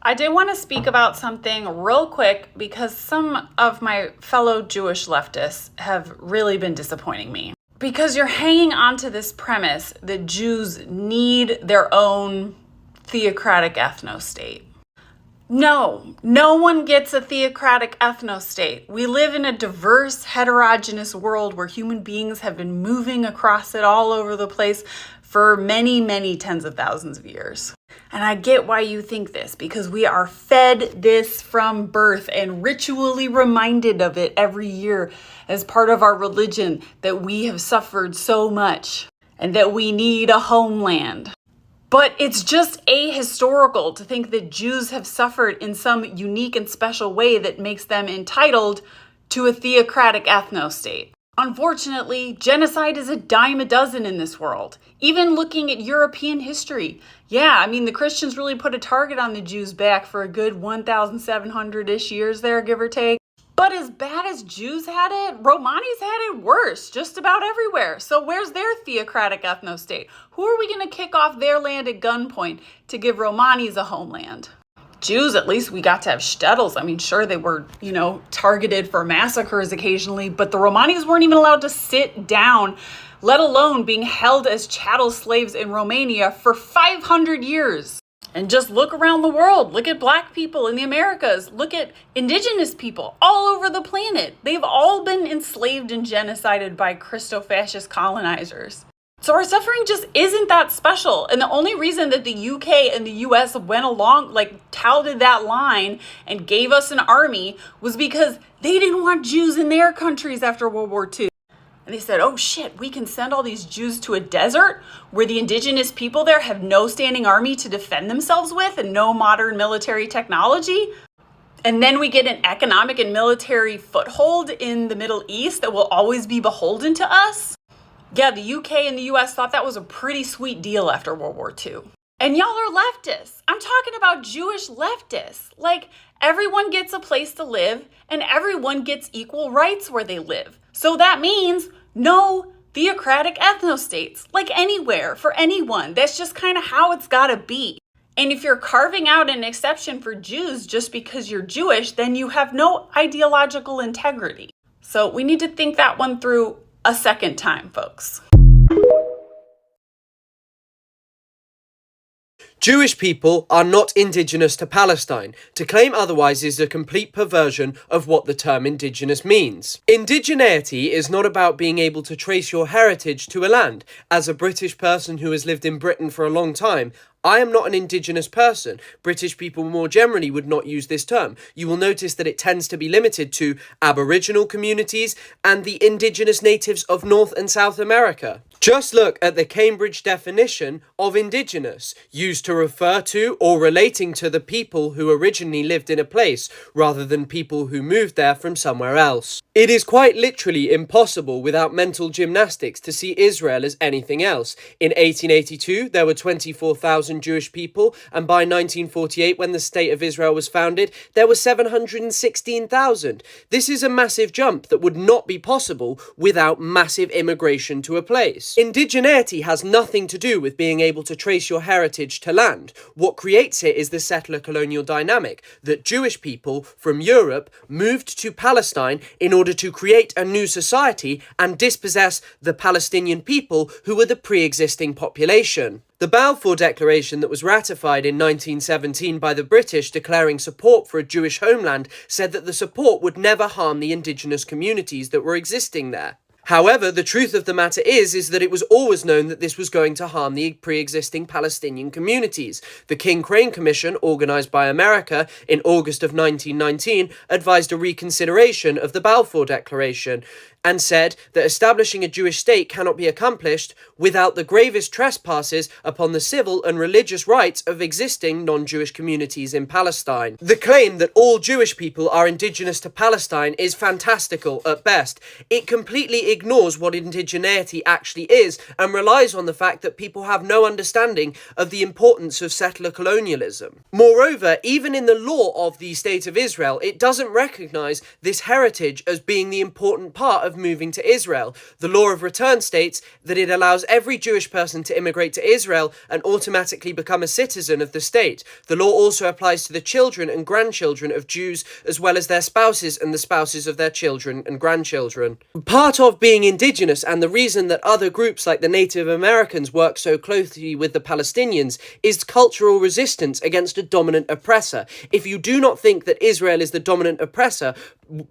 I did want to speak about something real quick because some of my fellow Jewish leftists have really been disappointing me. Because you're hanging on to this premise that Jews need their own theocratic ethno-state. No one gets a theocratic ethno-state. We live in a diverse, heterogeneous world where human beings have been moving across it all over the place for many, many tens of thousands of years. And I get why you think this, because we are fed this from birth and ritually reminded of it every year as part of our religion, that we have suffered so much and that we need a homeland. But it's just ahistorical to think that Jews have suffered in some unique and special way that makes them entitled to a theocratic ethno-state. Unfortunately, genocide is a dime a dozen in this world. Even looking at European history. Yeah, the Christians really put a target on the Jews' back for a good 1,700-ish years there, give or take. But as bad as Jews had it, Romani's had it worse, just about everywhere. So where's their theocratic ethno-state? Who are we going to kick off their land at gunpoint to give Romanis a homeland? Jews, at least we got to have shtetls. Sure, they were, targeted for massacres occasionally, but the Romanis weren't even allowed to sit down, let alone being held as chattel slaves in Romania for 500 years. And just look around the world. Look at Black people in the Americas. Look at indigenous people all over the planet. They've all been enslaved and genocided by Christo-fascist colonizers. So our suffering just isn't that special. And the only reason that the UK and the US went along, touted that line and gave us an army was because they didn't want Jews in their countries after World War II. And they said, oh shit, we can send all these Jews to a desert where the indigenous people there have no standing army to defend themselves with and no modern military technology. And then we get an economic and military foothold in the Middle East that will always be beholden to us. Yeah, the UK and the US thought that was a pretty sweet deal after World War II. And y'all are leftists. I'm talking about Jewish leftists. Everyone gets a place to live and everyone gets equal rights where they live. So that means no theocratic ethno-states, anywhere, for anyone. That's just kind of how it's gotta be. And if you're carving out an exception for Jews just because you're Jewish, then you have no ideological integrity. So we need to think that one through a second time, folks. Jewish people are not indigenous to Palestine. To claim otherwise is a complete perversion of what the term indigenous means. Indigeneity is not about being able to trace your heritage to a land. As a British person who has lived in Britain for a long time, I am not an indigenous person. British people more generally would not use this term. You will notice that it tends to be limited to Aboriginal communities and the indigenous natives of North and South America. Just look at the Cambridge definition of indigenous, used to refer to or relating to the people who originally lived in a place, rather than people who moved there from somewhere else. It is quite literally impossible without mental gymnastics to see Israel as anything else. In 1882, there were 24,000 Jewish people, and by 1948, when the State of Israel was founded, there were 716,000. This is a massive jump that would not be possible without massive immigration to a place. Indigeneity has nothing to do with being able to trace your heritage to land. What creates it is the settler-colonial dynamic, that Jewish people from Europe moved to Palestine in order to create a new society and dispossess the Palestinian people who were the pre-existing population. The Balfour Declaration that was ratified in 1917 by the British declaring support for a Jewish homeland said that the support would never harm the indigenous communities that were existing there. However, the truth of the matter is that it was always known that this was going to harm the pre-existing Palestinian communities. The King Crane Commission, organised by America in August of 1919, advised a reconsideration of the Balfour Declaration and said that establishing a Jewish state cannot be accomplished without the gravest trespasses upon the civil and religious rights of existing non-Jewish communities in Palestine. The claim that all Jewish people are indigenous to Palestine is fantastical at best. It completely ignores what indigeneity actually is and relies on the fact that people have no understanding of the importance of settler colonialism. Moreover, even in the law of the State of Israel, it doesn't recognize this heritage as being the important part of of moving to Israel. The law of return states that it allows every Jewish person to immigrate to Israel and automatically become a citizen of the state. The law also applies to the children and grandchildren of Jews, as well as their spouses and the spouses of their children and grandchildren. Part of being indigenous, and the reason that other groups like the Native Americans work so closely with the Palestinians, is cultural resistance against a dominant oppressor. If you do not think that Israel is the dominant oppressor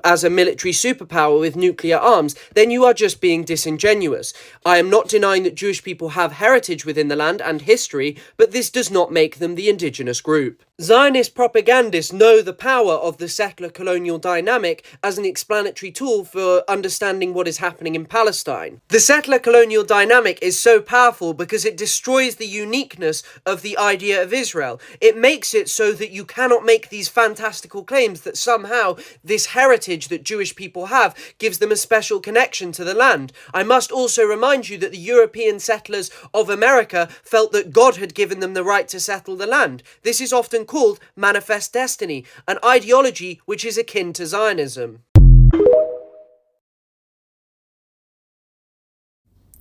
as a military superpower with nuclear arms, then you are just being disingenuous. I am not denying that Jewish people have heritage within the land and history, but this does not make them the indigenous group. Zionist propagandists know the power of the settler-colonial dynamic as an explanatory tool for understanding what is happening in Palestine. The settler-colonial dynamic is so powerful because it destroys the uniqueness of the idea of Israel. It makes it so that you cannot make these fantastical claims that somehow this heritage that Jewish people have gives them a special connection to the land. I must also remind you that the European settlers of America felt that God had given them the right to settle the land. This is often called manifest destiny, an ideology which is akin to Zionism.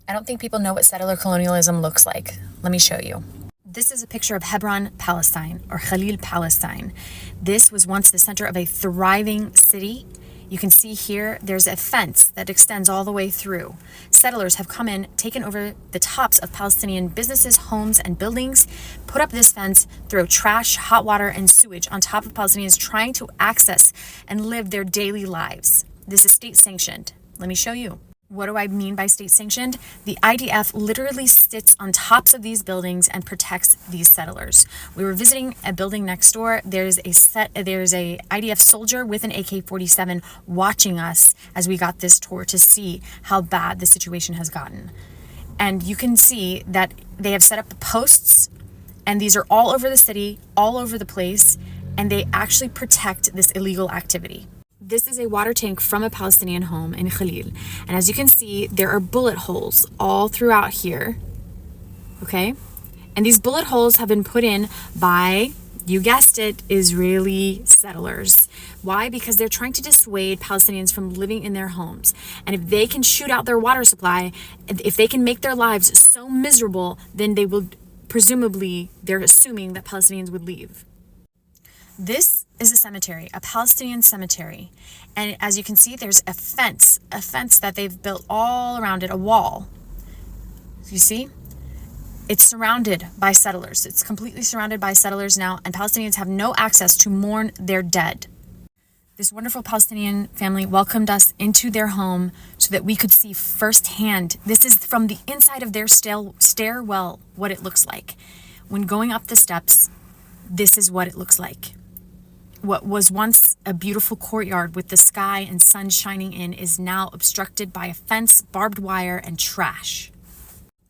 I don't think people know what settler colonialism looks like. Let me show you. This is a picture of Hebron, Palestine, or Khalil, Palestine. This was once the center of a thriving city. You can see here, there's a fence that extends all the way through. Settlers have come in, taken over the tops of Palestinian businesses, homes, and buildings, put up this fence, throw trash, hot water, and sewage on top of Palestinians trying to access and live their daily lives. This is state-sanctioned. Let me show you. What do I mean by state-sanctioned? The IDF literally sits on tops of these buildings and protects these settlers. We were visiting a building next door. There's a IDF soldier with an AK-47 watching us as we got this tour to see how bad the situation has gotten. And you can see that they have set up posts, and these are all over the city, all over the place, and they actually protect this illegal activity. This is a water tank from a Palestinian home in Khalil. And as you can see, there are bullet holes all throughout here. Okay? And these bullet holes have been put in by, you guessed it, Israeli settlers. Why? Because they're trying to dissuade Palestinians from living in their homes. And if they can shoot out their water supply, if they can make their lives so miserable, then they will, presumably, they're assuming that Palestinians would leave. This is a cemetery, a Palestinian cemetery. And as you can see, there's a fence that they've built all around it, a wall. You see? It's surrounded by settlers. It's completely surrounded by settlers now, and Palestinians have no access to mourn their dead. This wonderful Palestinian family welcomed us into their home so that we could see firsthand. This is from the inside of their stairwell, what it looks like. When going up the steps, this is what it looks like. What was once a beautiful courtyard with the sky and sun shining in is now obstructed by a fence, barbed wire, and trash.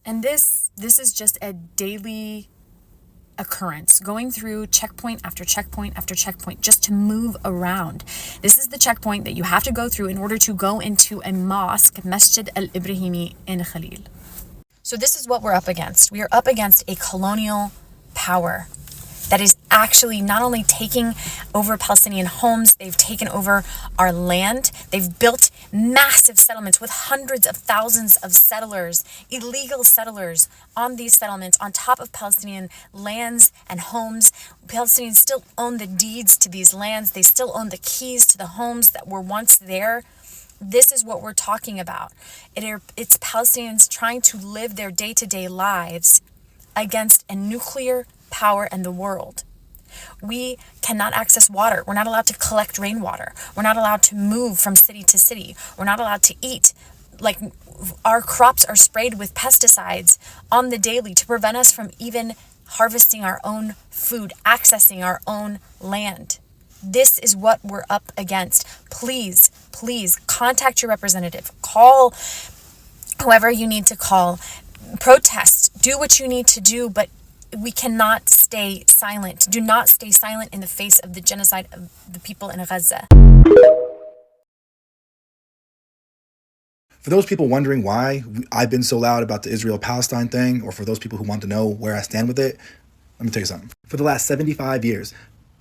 And this is just a daily occurrence, going through checkpoint after checkpoint after checkpoint just to move around. This is the checkpoint that you have to go through in order to go into a mosque, Masjid al-Ibrahimi in Khalil. So this is what we're up against. We are up against a colonial power that is actually not only taking over Palestinian homes, they've taken over our land. They've built massive settlements with hundreds of thousands of settlers, illegal settlers on these settlements, on top of Palestinian lands and homes. Palestinians still own the deeds to these lands. They still own the keys to the homes that were once there. This is what we're talking about. It's Palestinians trying to live their day-to-day lives against a nuclear power in the world. We cannot access water. We're not allowed to collect rainwater. We're not allowed to move from city to city. We're not allowed to eat. Like, our crops are sprayed with pesticides on the daily to prevent us from even harvesting our own food, accessing our own land. This is what we're up against. Please, please contact your representative. Call whoever you need to call. Protest. Do what you need to do, but we cannot stay silent. Do not stay silent in the face of the genocide of the people in Gaza. For those people wondering why I've been so loud about the Israel-Palestine thing, or for those people who want to know where I stand with it, let me tell you something. For the last 75 years,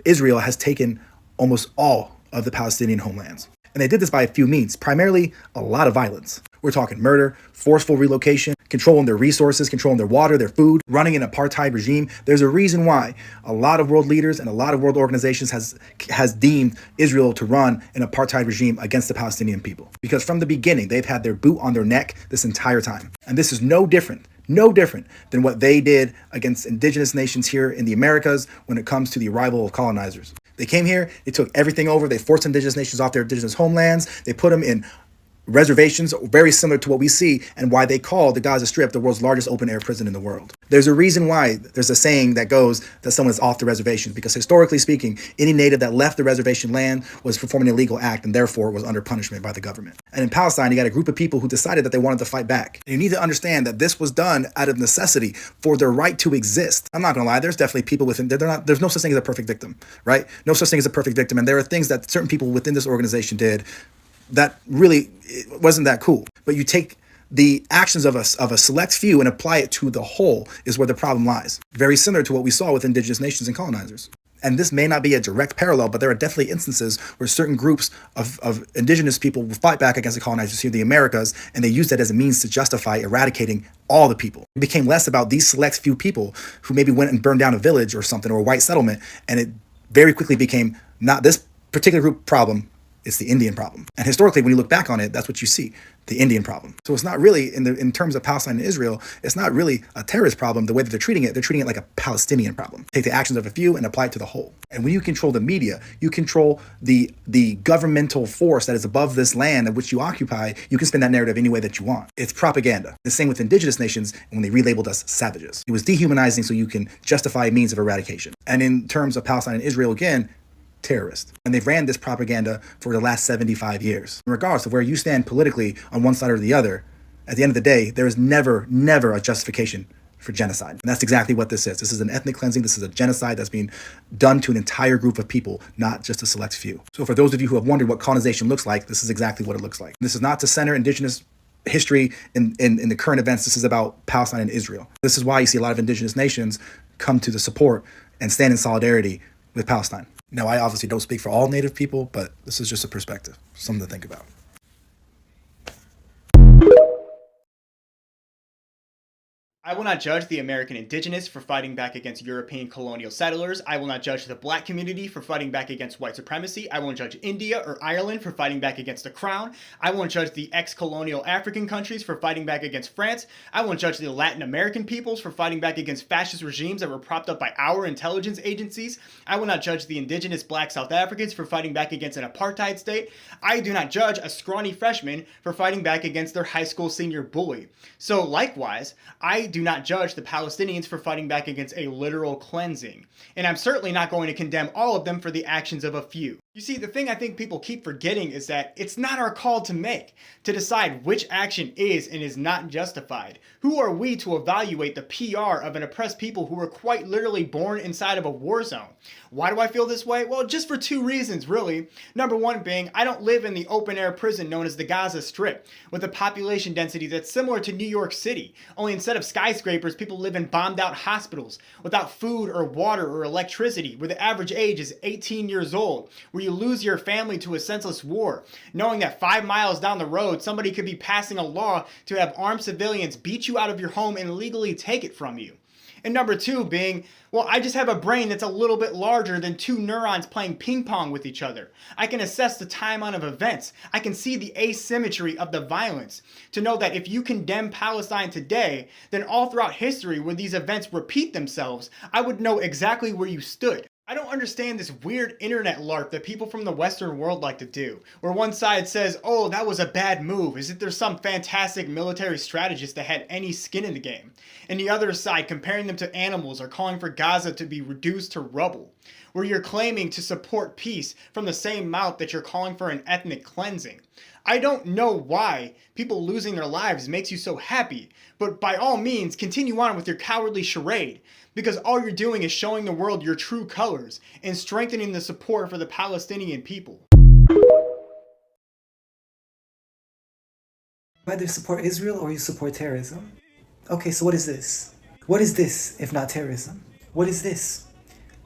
Israel has taken almost all of the Palestinian homelands. And they did this by a few means, primarily a lot of violence. We're talking murder, forceful relocation, controlling their resources, controlling their water, their food, running an apartheid regime. There's a reason why a lot of world leaders and a lot of world organizations has deemed Israel to run an apartheid regime against the Palestinian people. Because from the beginning, they've had their boot on their neck this entire time. And this is no different than what they did against indigenous nations here in the Americas when it comes to the arrival of colonizers. They came here, they took everything over, they forced indigenous nations off their indigenous homelands, they put them in reservations very similar to what we see and why they call the Gaza Strip the world's largest open-air prison in the world. There's a reason why there's a saying that goes that someone is off the reservation, because historically speaking, any native that left the reservation land was performing an illegal act and therefore was under punishment by the government. And in Palestine, you got a group of people who decided that they wanted to fight back. And you need to understand that this was done out of necessity for their right to exist. I'm not gonna lie, there's definitely people within, there's no such thing as a perfect victim, right? No such thing as a perfect victim. And there are things that certain people within this organization did that really wasn't that cool. But you take the actions of a select few and apply it to the whole is where the problem lies. Very similar to what we saw with indigenous nations and colonizers. And this may not be a direct parallel, but there are definitely instances where certain groups of indigenous people will fight back against the colonizers here in the Americas, and they use that as a means to justify eradicating all the people. It became less about these select few people who maybe went and burned down a village or something, or a white settlement, and it very quickly became not this particular group problem, it's the Indian problem. And historically, when you look back on it, that's what you see, the Indian problem. So it's not really, in terms of Palestine and Israel, it's not really a terrorist problem the way that they're treating it like a Palestinian problem. Take the actions of a few and apply it to the whole. And when you control the media, you control the governmental force that is above this land of which you occupy, you can spin that narrative any way that you want. It's propaganda. The same with indigenous nations when they relabeled us savages. It was dehumanizing so you can justify means of eradication. And in terms of Palestine and Israel, again, terrorist. And they've ran this propaganda for the last 75 years. Regardless of where you stand politically on one side or the other, at the end of the day, there is never a justification for genocide. And that's exactly what this is. This is an ethnic cleansing. This is a genocide that's being done to an entire group of people, not just a select few. So for those of you who have wondered what colonization looks like, this is exactly what it looks like. This is not to center indigenous history in the current events. This is about Palestine and Israel. This is why you see a lot of indigenous nations come to the support and stand in solidarity with Palestine. Now, I obviously don't speak for all Native people, but this is just a perspective, something to think about. I will not judge the American indigenous for fighting back against European colonial settlers. I will not judge the black community for fighting back against white supremacy. I won't judge India or Ireland for fighting back against the crown. I won't judge the ex-colonial African countries for fighting back against France. I won't judge the Latin American peoples for fighting back against fascist regimes that were propped up by our intelligence agencies. I will not judge the indigenous black South Africans for fighting back against an apartheid state. I do not judge a scrawny freshman for fighting back against their high school senior bully. So likewise, I do not judge the Palestinians for fighting back against a literal cleansing. And I'm certainly not going to condemn all of them for the actions of a few. You see, the thing I think people keep forgetting is that it's not our call to make, to decide which action is and is not justified. Who are we to evaluate the PR of an oppressed people who were quite literally born inside of a war zone? Why do I feel this way? Well, just for two reasons, really. Number one being, I don't live in the open-air prison known as the Gaza Strip, with a population density that's similar to New York City. Only instead of skyscrapers, people live in bombed-out hospitals, without food or water or electricity, where the average age is 18 years old, where you lose your family to a senseless war, knowing that 5 miles down the road, somebody could be passing a law to have armed civilians beat you out of your home and legally take it from you. And number two being, well, I just have a brain that's a little bit larger than two neurons playing ping pong with each other. I can assess the timeline of events. I can see the asymmetry of the violence to know that if you condemn Palestine today, then all throughout history where these events repeat themselves, I would know exactly where you stood. I don't understand this weird internet LARP that people from the Western world like to do, where one side says, oh, that was a bad move, as if there's some fantastic military strategist that had any skin in the game, and the other side comparing them to animals or calling for Gaza to be reduced to rubble, where you're claiming to support peace from the same mouth that you're calling for an ethnic cleansing. I don't know why people losing their lives makes you so happy, but by all means, continue on with your cowardly charade, because all you're doing is showing the world your true colors and strengthening the support for the Palestinian people. Either support Israel or you support terrorism. Okay, so what is this? What is this if not terrorism? What is this?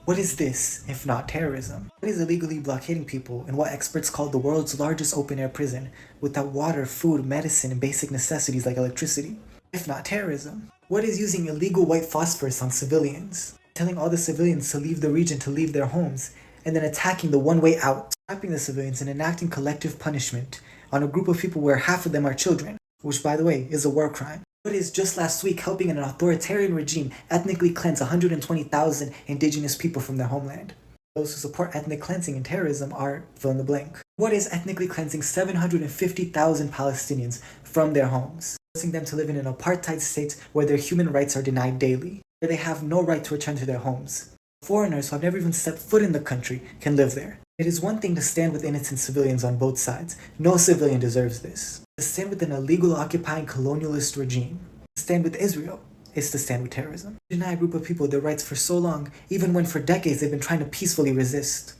What is this, if not terrorism? What is illegally blockading people in what experts call the world's largest open-air prison, without water, food, medicine, and basic necessities like electricity? If not terrorism? What is using illegal white phosphorus on civilians? Telling all the civilians to leave the region, to leave their homes, and then attacking the one way out, trapping the civilians and enacting collective punishment on a group of people where half of them are children, which, by the way, is a war crime. What is just last week helping an authoritarian regime ethnically cleanse 120,000 indigenous people from their homeland? Those who support ethnic cleansing and terrorism are fill in the blank. What is ethnically cleansing 750,000 Palestinians from their homes, forcing them to live in an apartheid state where their human rights are denied daily, where they have no right to return to their homes? Foreigners who have never even stepped foot in the country can live there. It is one thing to stand with innocent civilians on both sides. No civilian deserves this. To stand with an illegal occupying colonialist regime, to stand with Israel, is to stand with terrorism. Deny a group of people their rights for so long, even when for decades they've been trying to peacefully resist.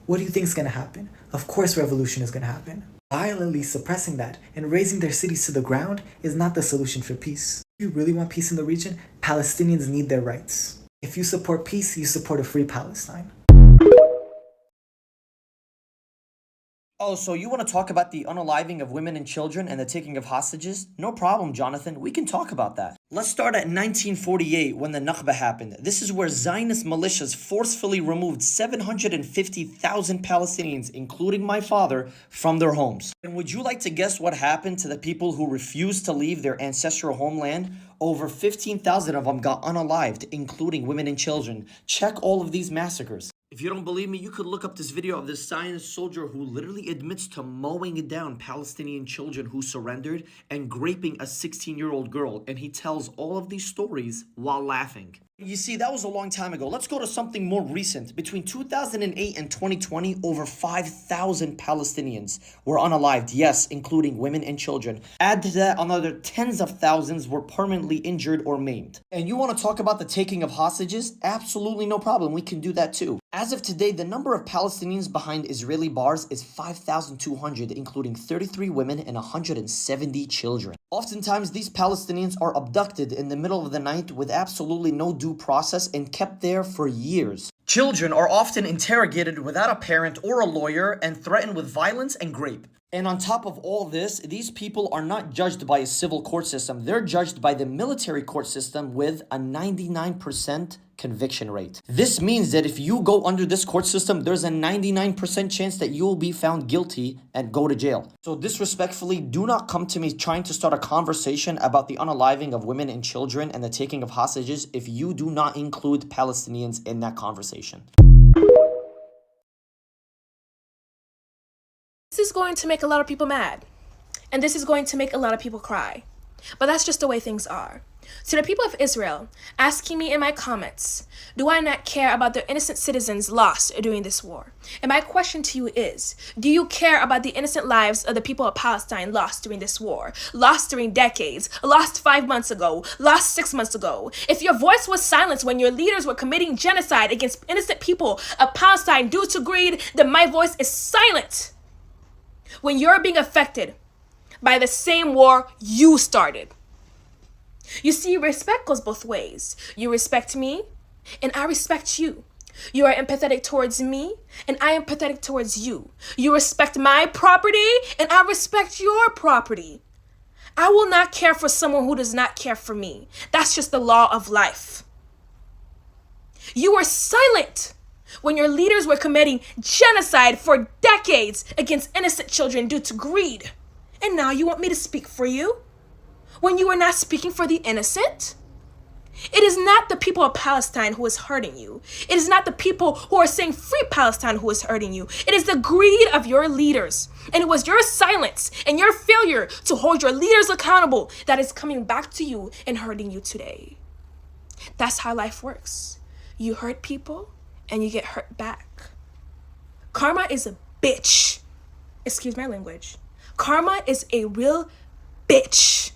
What do you think is going to happen? Of course revolution is going to happen. Violently suppressing that and razing their cities to the ground is not the solution for peace. If you really want peace in the region, Palestinians need their rights. If you support peace, you support a free Palestine. Oh, so you want to talk about the unaliving of women and children and the taking of hostages? No problem, Jonathan. We can talk about that. Let's start at 1948 when the Nakba happened. This is where Zionist militias forcefully removed 750,000 Palestinians, including my father, from their homes. And would you like to guess what happened to the people who refused to leave their ancestral homeland? Over 15,000 of them got unalived, including women and children. Check all of these massacres. If you don't believe me, you could look up this video of this Zionist soldier who literally admits to mowing down Palestinian children who surrendered and raping a 16-year-old girl, and he tells all of these stories while laughing. You see, that was a long time ago. Let's go to something more recent. Between 2008 and 2020, over 5,000 Palestinians were unalived, yes, including women and children. Add to that, another tens of thousands were permanently injured or maimed. And you want to talk about the taking of hostages? Absolutely no problem. We can do that too. As of today, the number of Palestinians behind Israeli bars is 5,200, including 33 women and 170 children. Oftentimes, these Palestinians are abducted in the middle of the night with absolutely no due process and kept there for years. Children are often interrogated without a parent or a lawyer and threatened with violence and rape. And on top of all this, these people are not judged by a civil court system. They're judged by the military court system with a 99% conviction rate. This means that if you go under this court system, there's a 99% chance that you will be found guilty and go to jail. So disrespectfully, do not come to me trying to start a conversation about the unaliving of women and children and the taking of hostages if you do not include Palestinians in that conversation. This is going to make a lot of people mad, and this is going to make a lot of people cry, but that's just the way things are. To the people of Israel, asking me in my comments, do I not care about the innocent citizens lost during this war? And my question to you is, do you care about the innocent lives of the people of Palestine lost during this war? Lost during decades, lost 5 months ago, lost 6 months ago? If your voice was silenced when your leaders were committing genocide against innocent people of Palestine due to greed, then my voice is silent. When you're being affected by the same war you started. You see, respect goes both ways. You respect me, and I respect you. You are empathetic towards me, and I am empathetic towards you. You respect my property, and I respect your property. I will not care for someone who does not care for me. That's just the law of life. You were silent when your leaders were committing genocide for decades against innocent children due to greed. And now you want me to speak for you? When you are not speaking for the innocent? It is not the people of Palestine who is hurting you. It is not the people who are saying free Palestine who is hurting you. It is the greed of your leaders. And it was your silence and your failure to hold your leaders accountable that is coming back to you and hurting you today. That's how life works. You hurt people and you get hurt back. Karma is a bitch. Excuse my language. Karma is a real bitch.